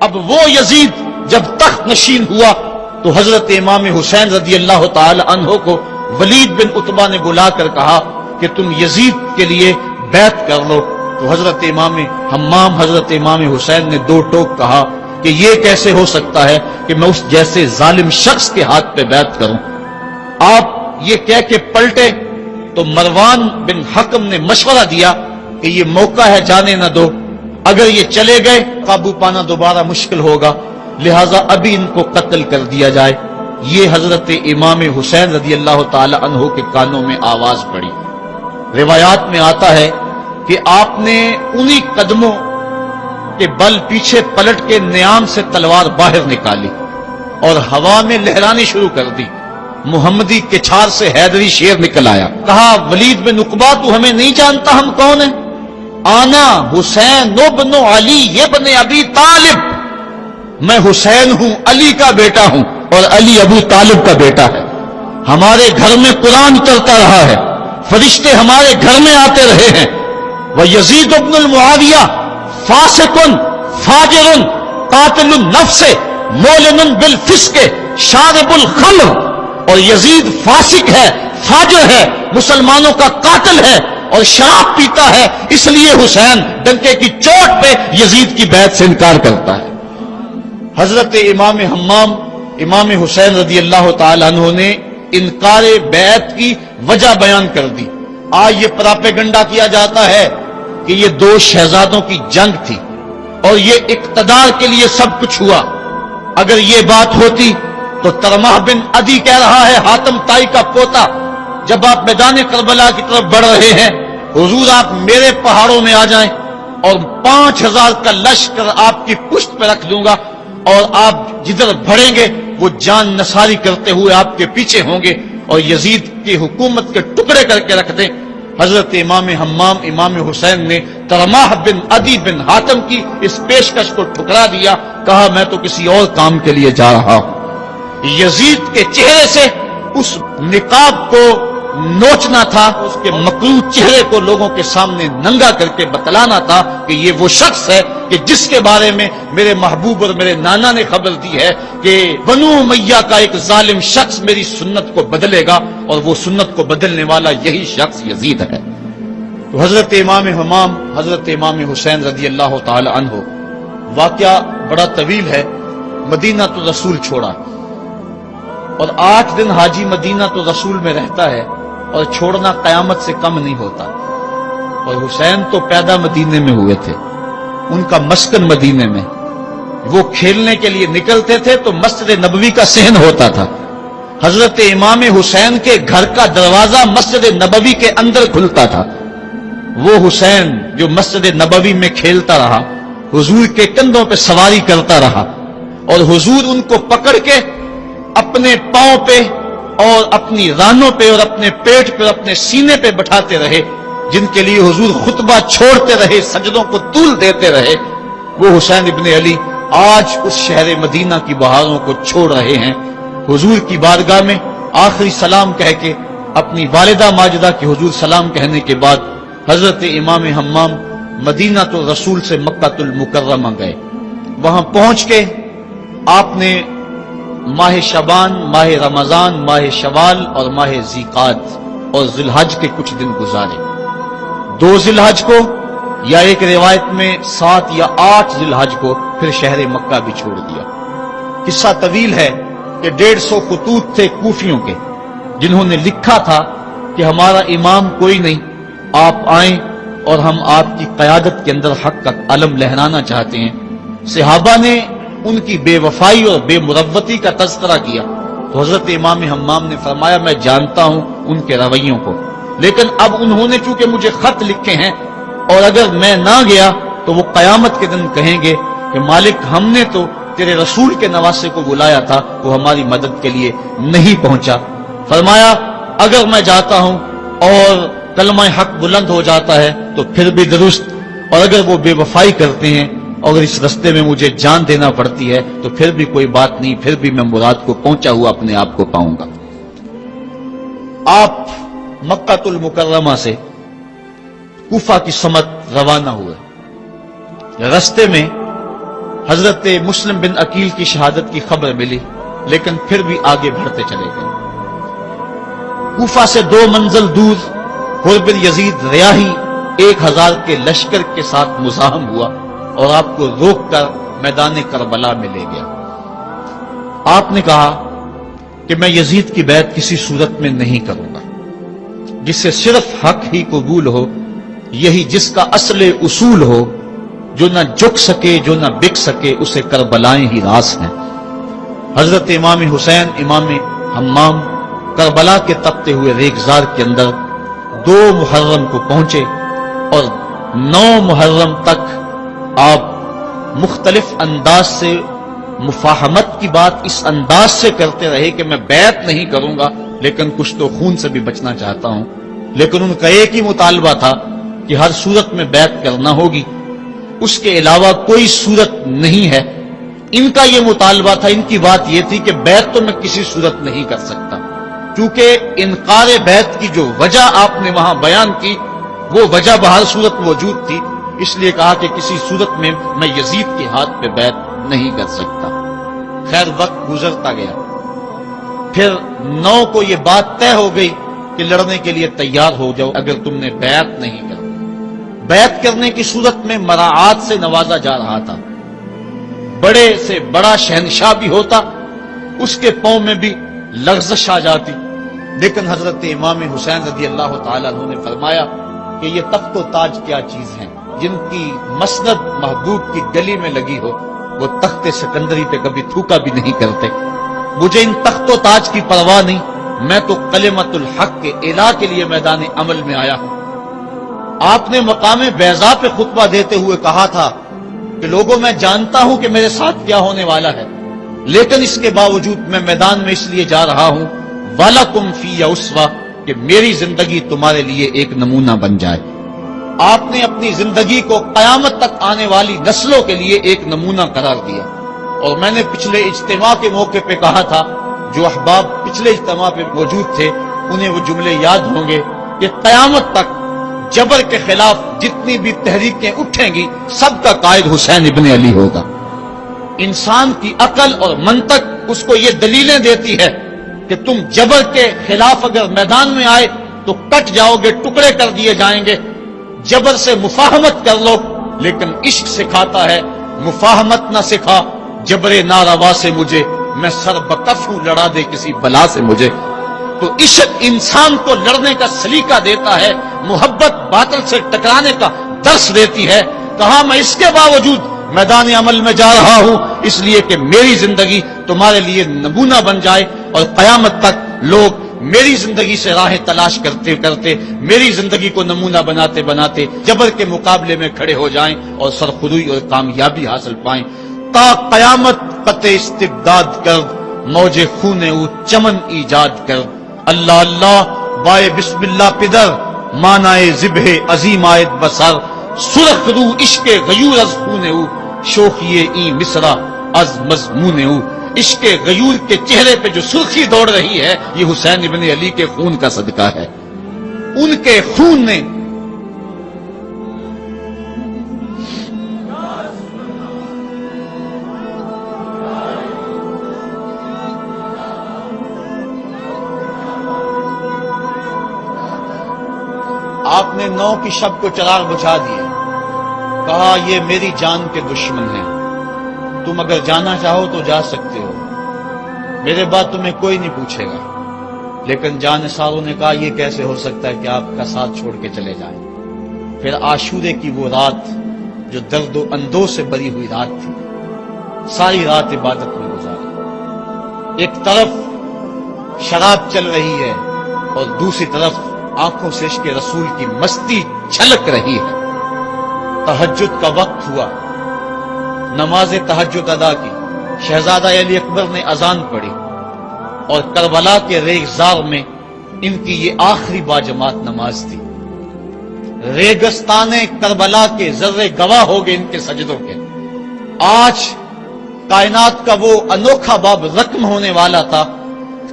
اب وہ یزید جب تخت نشین ہوا تو حضرت امام حسین رضی اللہ تعالی عنہ کو ولید بن عتبہ نے بلا کر کہا کہ تم یزید کے لیے بیعت کر لو. تو حضرت امام حمام حضرت امام حسین نے دو ٹوک کہا کہ یہ کیسے ہو سکتا ہے کہ میں اس جیسے ظالم شخص کے ہاتھ پہ بیعت کروں. آپ یہ کہہ کے پلٹے تو مروان بن حکم نے مشورہ دیا کہ یہ موقع ہے جانے نہ دو، اگر یہ چلے گئے قابو پانا دوبارہ مشکل ہوگا، لہذا ابھی ان کو قتل کر دیا جائے. یہ حضرت امام حسین رضی اللہ تعالی عنہ کے کانوں میں آواز پڑی. روایات میں آتا ہے کہ آپ نے انہی قدموں کے بل پیچھے پلٹ کے نیام سے تلوار باہر نکالی اور ہوا میں لہرانی شروع کر دی. محمدی کے چھار سے حیدری شیر نکل آیا. کہا ولید بن عقبہ تو ہمیں نہیں جانتا ہم کون ہیں؟ آنا حسین ابن علی ابن ابی طالب، میں حسین ہوں، علی کا بیٹا ہوں اور علی ابو طالب کا بیٹا ہے. ہمارے گھر میں قرآن اترتا رہا ہے، فرشتے ہمارے گھر میں آتے رہے ہیں. وَيَزِيدُ ابن المعاویہ فاسق فاجر قاتل النفس مولن بالفسق شارب الخمر، اور یزید فاسق ہے، فاجر ہے، مسلمانوں کا قاتل ہے اور شراب پیتا ہے. اس لیے حسین ڈنکے کی چوٹ پہ یزید کی بیعت سے انکار کرتا ہے. حضرت امام حمام امام حسین رضی اللہ تعالی عنہ نے انکار بیعت کی وجہ بیان کر دی. آج یہ پراپیگنڈا کیا جاتا ہے کہ یہ دو شہزادوں کی جنگ تھی اور یہ اقتدار کے لیے سب کچھ ہوا. اگر یہ بات ہوتی تو ترمح بن عدی کہہ رہا ہے، حاتم طائی کا پوتا، جب آپ میدان کربلا کی طرف بڑھ رہے ہیں، حضور آپ میرے پہاڑوں میں آ جائیں اور 5000 کا لشکر آپ کی پشت پہ رکھ دوں گا اور آپ جدھر بڑھیں گے وہ جان نثاری کرتے ہوئے آپ کے پیچھے ہوں گے اور یزید کی حکومت کے ٹکڑے کر کے رکھ دیں. حضرت امام حمام امام حسین نے ترمح بن عدی بن حاتم کی اس پیشکش کو ٹھکرا دیا. کہا میں تو کسی اور کام کے لیے جا رہا ہوں. یزید کے چہرے سے اس نقاب کو نوچنا تھا، اس کے مکروہ چہرے کو لوگوں کے سامنے ننگا کر کے بتلانا تھا کہ یہ وہ شخص ہے کہ جس کے بارے میں میرے محبوب اور میرے نانا نے خبر دی ہے کہ بنو امیہ کا ایک ظالم شخص میری سنت کو بدلے گا اور وہ سنت کو بدلنے والا یہی شخص یزید ہے. تو حضرت امام حمام حضرت امام حسین رضی اللہ تعالی عنہ، واقعہ بڑا طویل ہے. مدینہ تو رسول چھوڑا اور 8 دن حاجی مدینہ تو رسول میں رہتا ہے اور چھوڑنا قیامت سے کم نہیں ہوتا. اور حسین تو پیدا مدینے میں ہوئے تھے، ان کا مسکن مدینے میں، وہ کھیلنے کے لیے نکلتے تھے تو مسجد نبوی کا صحن ہوتا تھا. حضرت امام حسین کے گھر کا دروازہ مسجد نبوی کے اندر کھلتا تھا. وہ حسین جو مسجد نبوی میں کھیلتا رہا، حضور کے کندھوں پہ سواری کرتا رہا اور حضور ان کو پکڑ کے اپنے پاؤں پہ اور اپنی رانوں پہ اور اپنے پیٹ پہ اور اپنے سینے پہ بٹھاتے رہے، جن کے لیے حضور خطبہ چھوڑتے رہے، سجدوں کو طول دیتے رہے. وہ حسین ابن علی آج اس شہر مدینہ کی بہاروں کو چھوڑ رہے ہیں. حضور کی بارگاہ میں آخری سلام کہہ کے اپنی والدہ ماجدہ کی حضور سلام کہنے کے بعد حضرت امام حمام مدینہ تو رسول سے مکہ المکرمہ گئے. وہاں پہنچ کے آپ نے ماہ شعبان، ماہ رمضان، ماہ شوال اور ماہ ذیقعد اور ذی الحج کے کچھ دن گزارے. 2 ذی الحج کو یا ایک روایت میں 7 یا 8 ذی الحج کو پھر شہر مکہ بھی چھوڑ دیا. قصہ طویل ہے کہ 150 خطوط تھے کوفیوں کے جنہوں نے لکھا تھا کہ ہمارا امام کوئی نہیں، آپ آئیں اور ہم آپ کی قیادت کے اندر حق کا علم لہرانا چاہتے ہیں. صحابہ نے ان کی بے وفائی اور بے مروتی کا تذکرہ کیا تو حضرت امام حمام نے فرمایا میں جانتا ہوں ان کے رویوں کو، لیکن اب انہوں نے چونکہ مجھے خط لکھے ہیں اور اگر میں نہ گیا تو وہ قیامت کے دن کہیں گے کہ مالک ہم نے تو تیرے رسول کے نواسے کو بلایا تھا، وہ ہماری مدد کے لیے نہیں پہنچا. فرمایا اگر میں جاتا ہوں اور کلمہ حق بلند ہو جاتا ہے تو پھر بھی درست، اور اگر وہ بے وفائی کرتے ہیں اور اس رستے میں مجھے جان دینا پڑتی ہے تو پھر بھی کوئی بات نہیں، پھر بھی میں مراد کو پہنچا ہوا اپنے آپ کو پاؤں گا. آپ مکہ المکرمہ سے کوفہ کی سمت روانہ ہوئے. رستے میں حضرت مسلم بن عقیل کی شہادت کی خبر ملی، لیکن پھر بھی آگے بڑھتے چلے گئے۔ کوفہ سے 2 منزل دور حر بن یزید ریاحی 1000 کے لشکر کے ساتھ مزاحم ہوا اور آپ کو روک کر میدان کربلا میں لے گیا۔ آپ نے کہا کہ میں یزید کی بیعت کسی صورت میں نہیں کروں گا، جس سے صرف حق ہی قبول ہو، یہی جس کا اصل اصول ہو، جو نہ جھک سکے جو نہ بک سکے، اسے کربلائیں ہی راس ہیں۔ حضرت امام حسین امام حمام کربلا کے تپتے ہوئے ریگزار کے اندر 2 محرم کو پہنچے اور 9 محرم تک آپ مختلف انداز سے مفاہمت کی بات اس انداز سے کرتے رہے کہ میں بیعت نہیں کروں گا، لیکن کچھ تو خون سے بھی بچنا چاہتا ہوں۔ لیکن ان کا ایک ہی مطالبہ تھا کہ ہر صورت میں بیعت کرنا ہوگی، اس کے علاوہ کوئی صورت نہیں ہے۔ ان کا یہ مطالبہ تھا، ان کی بات یہ تھی کہ بیعت تو میں کسی صورت نہیں کر سکتا، کیونکہ انکار بیعت کی جو وجہ آپ نے وہاں بیان کی وہ وجہ بہر صورت موجود تھی، اس لیے کہا کہ کسی صورت میں میں یزید کے ہاتھ پہ بیعت نہیں کر سکتا۔ خیر وقت گزرتا گیا، پھر 9 کو یہ بات طے ہو گئی کہ لڑنے کے لیے تیار ہو جاؤ اگر تم نے بیعت نہیں کر۔ بیعت کرنے کی صورت میں مراعات سے نوازا جا رہا تھا، بڑے سے بڑا شہنشاہ بھی ہوتا اس کے پاؤں میں بھی لغزش آ جاتی، لیکن حضرت امام حسین رضی اللہ تعالیٰ عنہ نے فرمایا کہ یہ تخت و تاج کیا چیز ہیں، جن کی مسند محبوب کی گلی میں لگی ہو وہ تخت سکندری پہ کبھی تھوکا بھی نہیں کرتے۔ مجھے ان تخت و تاج کی پرواہ نہیں، میں تو کلمت الحق کے اعلاء کے لیے میدان عمل میں آیا ہوں۔ آپ نے مقام بیضا پہ خطبہ دیتے ہوئے کہا تھا کہ لوگوں میں جانتا ہوں کہ میرے ساتھ کیا ہونے والا ہے، لیکن اس کے باوجود میں میدان میں اس لیے جا رہا ہوں وَلَكُمْ فِيَّ أُسْوَةٌ کہ میری زندگی تمہارے لیے ایک نمونہ بن جائے۔ آپ نے اپنی زندگی کو قیامت تک آنے والی نسلوں کے لیے ایک نمونہ قرار دیا، اور میں نے پچھلے اجتماع کے موقع پہ کہا تھا، جو احباب پچھلے اجتماع پہ موجود تھے انہیں وہ جملے یاد ہوں گے کہ قیامت تک جبر کے خلاف جتنی بھی تحریکیں اٹھیں گی سب کا قائد حسین ابن علی ہوگا۔ انسان کی عقل اور منطق اس کو یہ دلیلیں دیتی ہے کہ تم جبر کے خلاف اگر میدان میں آئے تو کٹ جاؤ گے، ٹکڑے کر دیے جائیں گے۔ جبر سے مفاہمت کر لو، لیکن عشق سکھاتا ہے مفاہمت نہ سکھا، جبر ناروا سے مجھے، میں سر بکف ہوں لڑا دے کسی بلا سے مجھے۔ تو عشق انسان کو لڑنے کا سلیقہ دیتا ہے، محبت باطل سے ٹکرانے کا درس دیتی ہے۔ کہا میں اس کے باوجود میدان عمل میں جا رہا ہوں اس لیے کہ میری زندگی تمہارے لیے نمونہ بن جائے، اور قیامت تک لوگ میری زندگی سے راہیں تلاش کرتے کرتے میری زندگی کو نمونہ بناتے بناتے جبر کے مقابلے میں کھڑے ہو جائیں اور سرخروئی اور کامیابی حاصل پائیں۔ تا قیامت قطع استبداد کر، موج خون او چمن ایجاد کر۔ اللہ اللہ بائے بسم اللہ پدر، مانائے ذبح عظیم آیت بسر۔ سرخ رو عشق غیور از خون او، شوخی این مصرع از مضمون او۔ عشق غیور کے چہرے پہ جو سرخی دوڑ رہی ہے یہ حسین ابن علی کے خون کا صدقہ ہے۔ ان کے خون نے آپ نے 9 کی شب کو چراغ بجھا دیے، کہا یہ میری جان کے دشمن ہیں، تم اگر جانا چاہو تو جا سکتے ہو، میرے بعد تمہیں کوئی نہیں پوچھے گا۔ لیکن جانثاروں نے کہا یہ کیسے ہو سکتا ہے کہ آپ کا ساتھ چھوڑ کے چلے جائیں۔ پھر عاشورے کی وہ رات جو درد و اندوہ سے بری ہوئی رات تھی، ساری رات عبادت میں گزاری۔ ایک طرف شراب چل رہی ہے اور دوسری طرف آنکھوں سے عشق رسول کی مستی چھلک رہی ہے۔ تہجد کا وقت ہوا، نماز تہجد ادا کی، شہزادہ علی اکبر نے اذان پڑھی، اور کربلا کے ریگزار میں ان کی یہ آخری باجماعت نماز تھی۔ ریگستان کربلا کے ذرے گواہ ہو گئے ان کے سجدوں کے۔ آج کائنات کا وہ انوکھا باب رقم ہونے والا تھا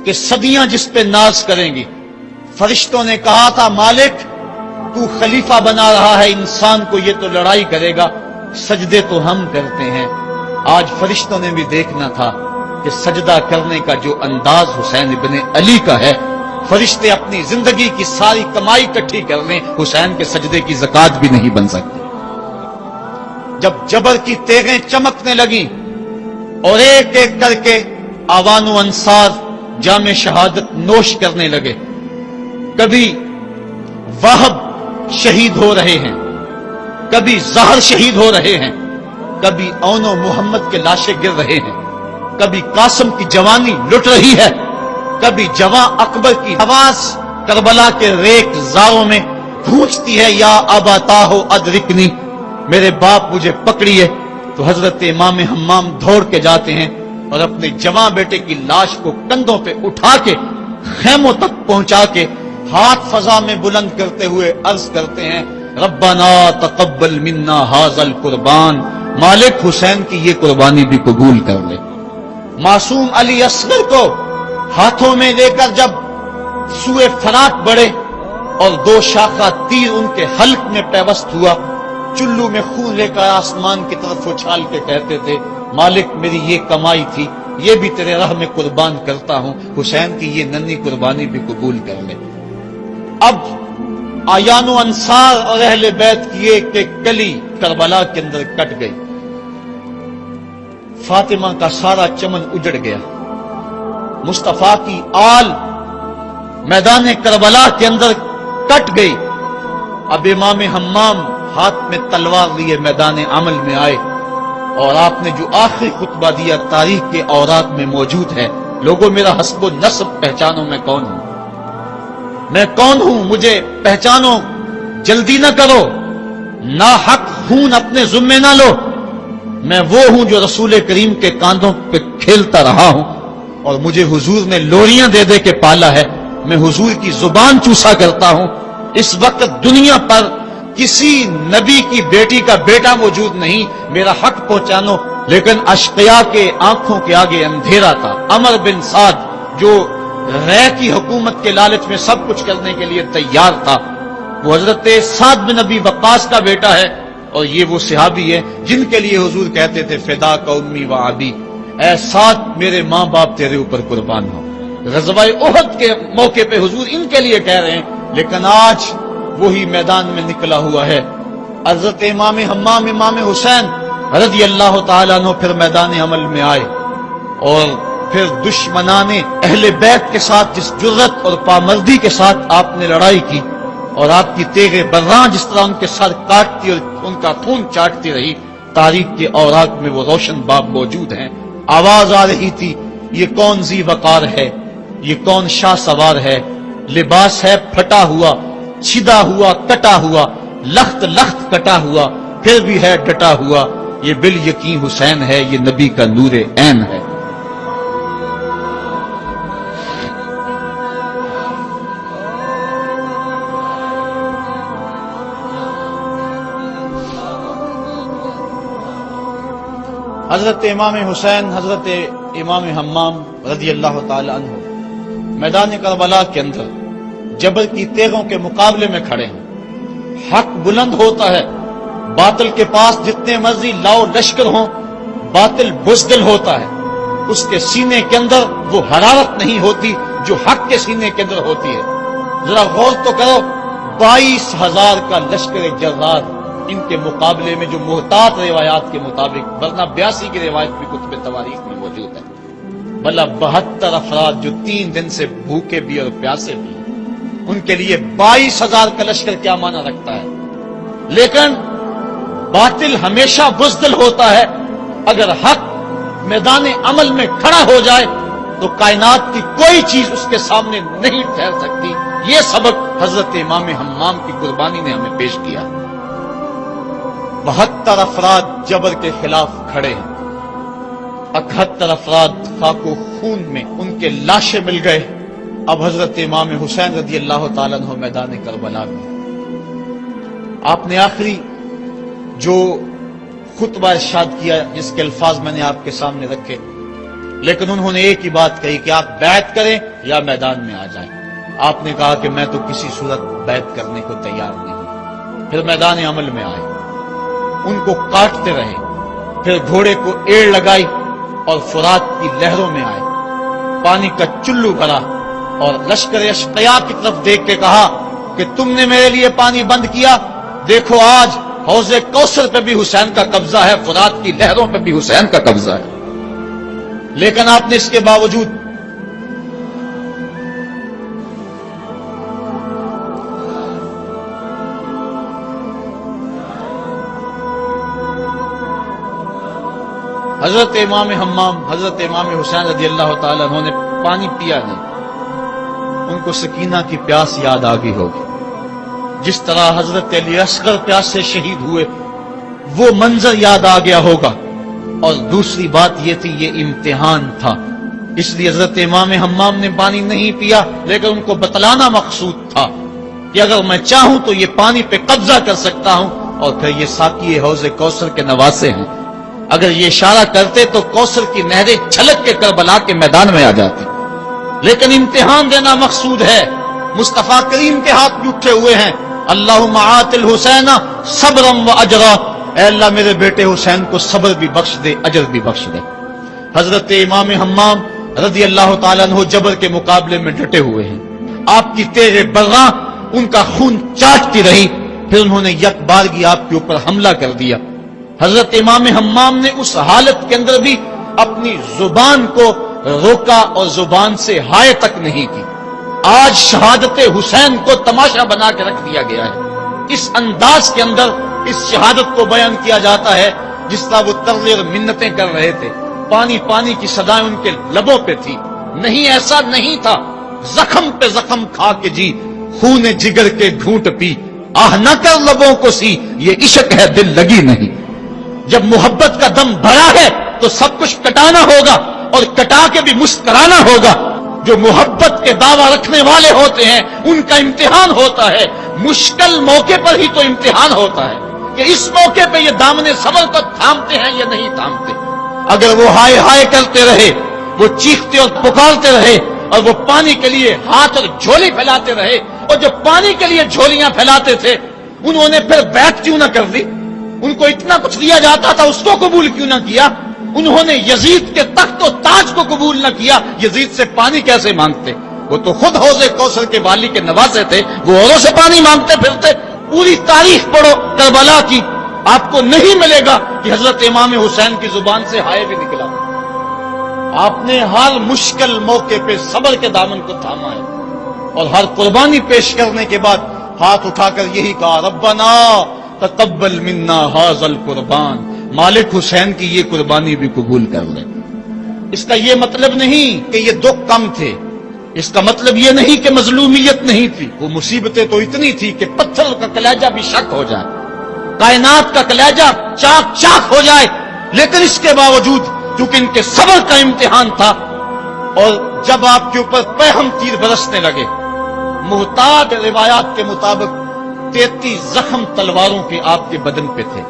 کہ صدیاں جس پہ ناز کریں گی۔ فرشتوں نے کہا تھا مالک تو خلیفہ بنا رہا ہے انسان کو، یہ تو لڑائی کرے گا، سجدے تو ہم کرتے ہیں۔ آج فرشتوں نے بھی دیکھنا تھا کہ سجدہ کرنے کا جو انداز حسین ابن علی کا ہے، فرشتے اپنی زندگی کی ساری کمائی اکٹھی کر لیں، حسین کے سجدے کی زکات بھی نہیں بن سکتی۔ جب جبر کی تیغیں چمکنے لگیں اور ایک ایک کر کے آوان و انصار جام شہادت نوش کرنے لگے، کبھی واہب شہید ہو رہے ہیں، کبھی ظاہر شہید ہو رہے ہیں، کبھی اون و محمد کے لاشیں گر رہے ہیں، کبھی قاسم کی جوانی لٹ رہی ہے، کبھی جواں اکبر کی آواز کربلا کے ریک زاروں میں گونجتی ہے، یا ابا ہو ادرکنی، میرے باپ مجھے پکڑیے۔ تو حضرت امام حمام دوڑ کے جاتے ہیں اور اپنے جواں بیٹے کی لاش کو کندھوں پہ اٹھا کے خیموں تک پہنچا کے ہاتھ فضا میں بلند کرتے ہوئے عرض کرتے ہیں، ربنا تقبل منا ھذا القربان، مالک حسین کی یہ قربانی بھی قبول کر لے۔ معصوم علی اصغر کو ہاتھوں میں لے کر جب سوئے فرات بڑھے اور دو شاخہ تیر ان کے حلق میں پیوست ہوا، چلو میں خون لے کر آسمان کی طرف اچھال کے کہتے تھے، مالک میری یہ کمائی تھی، یہ بھی تیرے راہ میں قربان کرتا ہوں، حسین کی یہ ننھی قربانی بھی قبول کر لے۔ اب آیان و انصار اور اہل بیت کی ایک ایک کلی کربلا کے اندر کٹ گئی، فاطمہ کا سارا چمن اجڑ گیا، مصطفیٰ کی آل میدان کربلا کے اندر کٹ گئی۔ اب امام حمام ہاتھ میں تلوار لیے میدان عمل میں آئے اور آپ نے جو آخری خطبہ دیا تاریخ کے اوراق میں موجود ہے، لوگوں میرا حسب و نسب پہچانو، میں کون ہوں، میں کون ہوں، مجھے پہچانو، جلدی نہ کرو، ناحق خون اپنے ذمے نہ لو، میں وہ ہوں جو رسول کریم کے کاندھوں پہ کھیلتا رہا ہوں اور مجھے حضور نے لوریاں دے دے کے پالا ہے، میں حضور کی زبان چوسا کرتا ہوں۔ اس وقت دنیا پر کسی نبی کی بیٹی کا بیٹا موجود نہیں، میرا حق پہنچانو۔ لیکن اشقیاء کے آنکھوں کے آگے اندھیرا تھا۔ عمر بن سعد جو رے کی حکومت کے لالچ میں سب کچھ کرنے کے لیے تیار تھا، وہ حضرت سعد بن ابی وقاص کا بیٹا ہے، اور یہ وہ صحابی ہے جن کے لیے حضور کہتے تھے فدا کا امی و ابی، اے سعد میرے ماں باپ تیرے اوپر قربان ہو۔ غزوہ احد کے موقع پہ حضور ان کے لیے کہہ رہے ہیں، لیکن آج وہی میدان میں نکلا ہوا ہے۔ حضرت امام حمام امام حسین رضی اللہ تعالیٰ عنہ پھر میدان عمل میں آئے، اور پھر دشمنان اہل بیت کے ساتھ جس جرت اور پامردی کے ساتھ آپ نے لڑائی کی، اور آپ کی تیغ براں جس طرح ان کے سر کاٹتی اور ان کا خون چاٹتی رہی، تاریخ کے اوراق میں وہ روشن باب موجود ہیں۔ آواز آ رہی تھی، یہ کون ذی وقار ہے، یہ کون شاہ سوار ہے، لباس ہے پھٹا ہوا، چھدا ہوا، کٹا ہوا، لخت لخت کٹا ہوا، پھر بھی ہے ڈٹا ہوا، یہ بال یقین حسین ہے، یہ نبی کا نور عین ہے۔ حضرت امام حسین حضرت امام حمام رضی اللہ تعالی عنہ میدان کربلا کے اندر جبر کی تیغوں کے مقابلے میں کھڑے ہیں۔ حق بلند ہوتا ہے، باطل کے پاس جتنے مرضی لاؤ لشکر ہوں، باطل بزدل ہوتا ہے، اس کے سینے کے اندر وہ حرارت نہیں ہوتی جو حق کے سینے کے اندر ہوتی ہے۔ ذرا غور تو کرو، 22,000 کا لشکر جرار ان کے مقابلے میں، جو محتاط روایات کے مطابق، ورنہ 82 کی روایت بھی کتب تواریخ میں موجود ہے، بھلا 72 افراد جو 3 دن سے بھوکے بھی اور پیاسے بھی، ان کے لیے 22,000 کا لشکر کیا معنی رکھتا ہے؟ لیکن باطل ہمیشہ بزدل ہوتا ہے، اگر حق میدان عمل میں کھڑا ہو جائے تو کائنات کی کوئی چیز اس کے سامنے نہیں ٹھہر سکتی۔ یہ سبق حضرت امام حمام کی قربانی نے ہمیں پیش کیا۔ 72 افراد جبر کے خلاف کھڑے ہیں، 71 افراد خاک و خون میں ان کے لاشیں مل گئے۔ اب حضرت امام حسین رضی اللہ تعالیٰ عنہ میدان کربلا میں، آپ نے آخری جو خطبہ ارشاد کیا جس کے الفاظ میں نے آپ کے سامنے رکھے، لیکن انہوں نے ایک ہی بات کہی کہ آپ بیعت کریں یا میدان میں آ جائیں۔ آپ نے کہا کہ میں تو کسی صورت بیعت کرنے کو تیار نہیں۔ پھر میدان عمل میں آئے، ان کو کاٹتے رہے، پھر گھوڑے کو ایڑ لگائی اور فرات کی لہروں میں آئے، پانی کا چلو بھرا اور لشکر اشقیاء کی طرف دیکھ کے کہا کہ تم نے میرے لیے پانی بند کیا، دیکھو آج حوض کوثر پہ بھی حسین کا قبضہ ہے، فرات کی لہروں پہ بھی حسین کا قبضہ ہے۔ لیکن آپ نے اس کے باوجود حضرت امام حمام حضرت امام حسین رضی اللہ تعالیٰ عنہ نے پانی پیا نہیں، ان کو سکینہ کی پیاس یاد آ گئی ہوگی، جس طرح حضرت علی اصغر پیاس سے شہید ہوئے وہ منظر یاد آ گیا ہوگا۔ اور دوسری بات یہ تھی، یہ امتحان تھا، اس لیے حضرت امام حمام نے پانی نہیں پیا، لیکن ان کو بتلانا مقصود تھا کہ اگر میں چاہوں تو یہ پانی پہ قبضہ کر سکتا ہوں، اور پھر یہ ساقی حوض کوثر کے نواسے ہیں، اگر یہ اشارہ کرتے تو کوثر کی نہریں چھلک کے کربلا کے میدان میں آ جاتی، لیکن امتحان دینا مقصود ہے۔ مصطفیٰ کریم کے ہاتھ بھی اٹھے ہوئے ہیں، اللہم آت الحسین صبرا و اجرا، اے اللہ میرے بیٹے حسین کو صبر بھی بخش دے، اجر بھی بخش دے۔ حضرت امام حمام رضی اللہ تعالیٰ عنہ جبر کے مقابلے میں ڈٹے ہوئے ہیں، آپ کی تیغ برقاں ان کا خون چاٹتی رہی، پھر انہوں نے یک بارگی آپ کے اوپر حملہ کر دیا۔ حضرت امام حمام نے اس حالت کے اندر بھی اپنی زبان کو روکا اور زبان سے ہائے تک نہیں کی۔ آج شہادت حسین کو تماشا بنا کے رکھ دیا گیا ہے، اس انداز کے اندر اس شہادت کو بیان کیا جاتا ہے جس طرح وہ ترلے اور منتیں کر رہے تھے، پانی پانی کی صدائیں ان کے لبوں پہ تھی۔ نہیں، ایسا نہیں تھا، زخم پہ زخم کھا کے جی، خون جگر کے گھونٹ پی، آہ نہ کر لبوں کو سی، یہ عشق ہے دل لگی نہیں۔ جب محبت کا دم بھرا ہے تو سب کچھ کٹانا ہوگا اور کٹا کے بھی مسکرانا ہوگا۔ جو محبت کے دعویٰ رکھنے والے ہوتے ہیں ان کا امتحان ہوتا ہے، مشکل موقع پر ہی تو امتحان ہوتا ہے کہ اس موقع پہ یہ دامن صبر کو تھامتے ہیں یا نہیں تھامتے۔ اگر وہ ہائے ہائے کرتے رہے، وہ چیختے اور پکارتے رہے، اور وہ پانی کے لیے ہاتھ اور جھولی پھیلاتے رہے، اور جو پانی کے لیے جھولیاں پھیلاتے تھے انہوں نے پھر بیعت کیوں نہ کر دی؟ ان کو اتنا کچھ دیا جاتا تھا، اس کو قبول کیوں نہ کیا؟ انہوں نے یزید کے تخت و تاج کو قبول نہ کیا، یزید سے پانی کیسے مانگتے؟ وہ تو خود حوض کوثر کے والی کے نواسے تھے، وہ اوروں سے پانی مانگتے پھرتے۔ پوری تاریخ پڑھو کربلا کی، آپ کو نہیں ملے گا کہ حضرت امام حسین کی زبان سے ہائے بھی نکلا۔ آپ نے ہر مشکل موقع پہ صبر کے دامن کو تھاما ہے، اور ہر قربانی پیش کرنے کے بعد ہاتھ اٹھا کر یہی کہا، ربنا تقبل منا ھذا القربان، مالک حسین کی یہ قربانی بھی قبول کر لے۔ اس کا یہ مطلب نہیں کہ یہ دکھ کم تھے، اس کا مطلب یہ نہیں کہ مظلومیت نہیں تھی، وہ مصیبتیں تو اتنی تھی کہ پتھر کا کلیجہ بھی شک ہو جائے، کائنات کا کلیجہ چاک چاک ہو جائے، لیکن اس کے باوجود کیونکہ ان کے صبر کا امتحان تھا، اور جب آپ کے اوپر پہم تیر برسنے لگے، محتاط روایات کے مطابق 33 زخم تلواروں کے آپ کے بدن پہ تھے،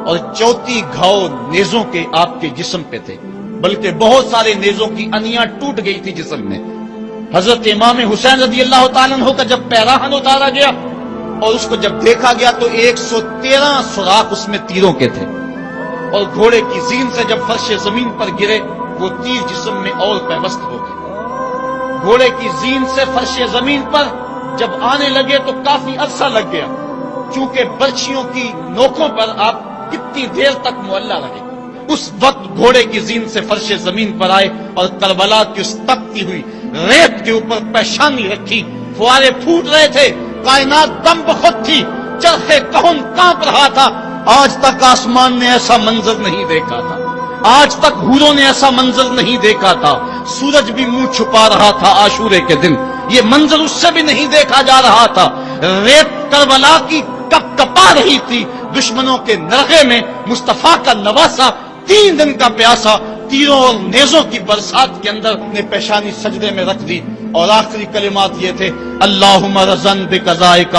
اور 34 گھاؤ نیزوں کے آپ کے جسم پہ تھے، بلکہ بہت سارے نیزوں کی انیاں ٹوٹ گئی تھی جسم میں۔ حضرت امام حسین رضی اللہ تعالیٰ عنہ کا جب پیراہن اتارا گیا اور اس کو جب دیکھا گیا تو 113 سوراخ اس میں تیروں کے تھے، اور گھوڑے کی زین سے جب فرش زمین پر گرے وہ تیر جسم میں اور پیوست ہو گئے۔ گھوڑے کی زین سے فرش زمین پر جب آنے لگے تو کافی عرصہ لگ گیا، چونکہ برچھیوں کی نوکوں پر آپ کتنی دیر تک معلّہ رہے۔ اس وقت گھوڑے کی زین سے فرش زمین پر آئے اور کربلا کی اس تپتی ہوئی ریت کے اوپر پیشانی رکھی، فوارے پھوٹ رہے تھے، کائنات دم بخود تھی، چرخ کہن کانپ رہا تھا۔ آج تک آسمان نے ایسا منظر نہیں دیکھا تھا، آج تک حوروں نے ایسا منظر نہیں دیکھا تھا، سورج بھی منہ چھپا رہا تھا عاشورے کے دن، یہ منظر اس سے بھی نہیں دیکھا جا رہا تھا۔ ریت کربلا کی کپ کپا رہی تھی، دشمنوں کے نرغے میں مصطفیٰ کا نواسا 3 دن کا پیاسا تیروں اور نیزوں کی برسات کے اندر نے پیشانی سجدے میں رکھ دی، اور آخری کلمات یہ تھے، اللہم رضن بقضائک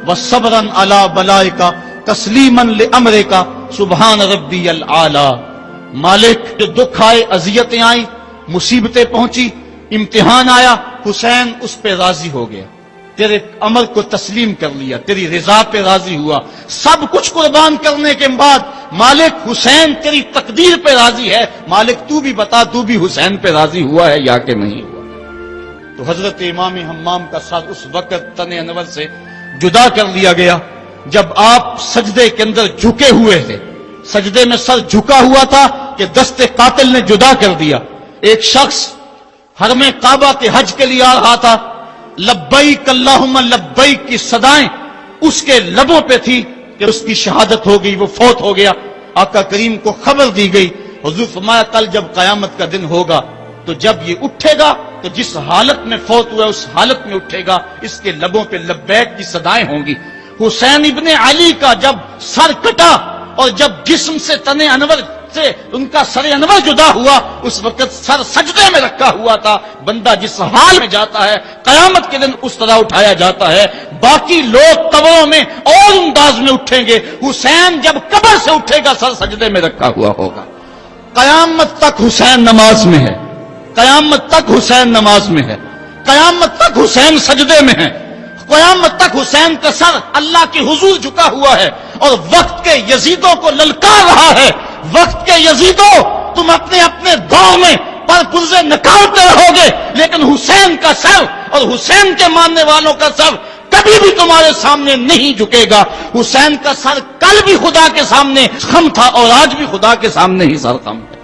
وصبرا علی بلائک تسلیما لامرک سبحان ربی العالی۔ مالک، جو دکھ آئے، اذیتیں آئیں، مصیبتیں پہنچی، امتحان آیا، حسین اس پہ راضی ہو گیا، تیرے امر کو تسلیم کر لیا، تیری رضا پہ راضی ہوا، سب کچھ قربان کرنے کے بعد مالک حسین تیری تقدیر پہ راضی ہے، مالک تو بھی بتا تو بھی حسین پہ راضی ہوا ہے یا کہ نہیں ہوا؟ تو حضرت امام حمام کا سر اس وقت تن انور سے جدا کر لیا گیا جب آپ سجدے کے اندر جھکے ہوئے تھے، سجدے میں سر جھکا ہوا تھا کہ دست قاتل نے جدا کر دیا۔ ایک شخص حرم کعبہ کے حج کے لیے آ رہا تھا، لبیک اللہم لبیک کی صدائیں اس کے لبوں پہ تھی کہ اس کی شہادت ہو گئی، وہ فوت ہو گیا۔ آقا کریم کو خبر دی گئی، حضور فرمایا کل جب قیامت کا دن ہوگا تو جب یہ اٹھے گا تو جس حالت میں فوت ہوا اس حالت میں اٹھے گا، اس کے لبوں پہ لبیک کی صدائیں ہوں گی۔ حسین ابن علی کا جب سر کٹا اور جب جسم سے تن انور سے ان کا سر انور جدا ہوا، اس وقت سر سجدے میں رکھا ہوا تھا۔ بندہ جس حال میں جاتا ہے قیامت کے دن اس طرح اٹھایا جاتا ہے۔ باقی لوگ قبروں میں اور انداز میں اٹھیں گے، حسین جب قبر سے اٹھے گا سر سجدے میں رکھا ہوا ہوگا۔ قیامت تک حسین نماز میں ہے، قیامت تک حسین نماز میں ہے، قیامت تک حسین سجدے میں ہے، قیامت تک حسین کا سر اللہ کے حضور جھکا ہوا ہے اور وقت کے یزیدوں کو للکار رہا ہے۔ وقت کے یزیدوں، تم اپنے اپنے دور میں پر پرزے نکالتے رہو گے، لیکن حسین کا سر اور حسین کے ماننے والوں کا سر کبھی بھی تمہارے سامنے نہیں جھکے گا۔ حسین کا سر کل بھی خدا کے سامنے خم تھا اور آج بھی خدا کے سامنے ہی سر خم ہے۔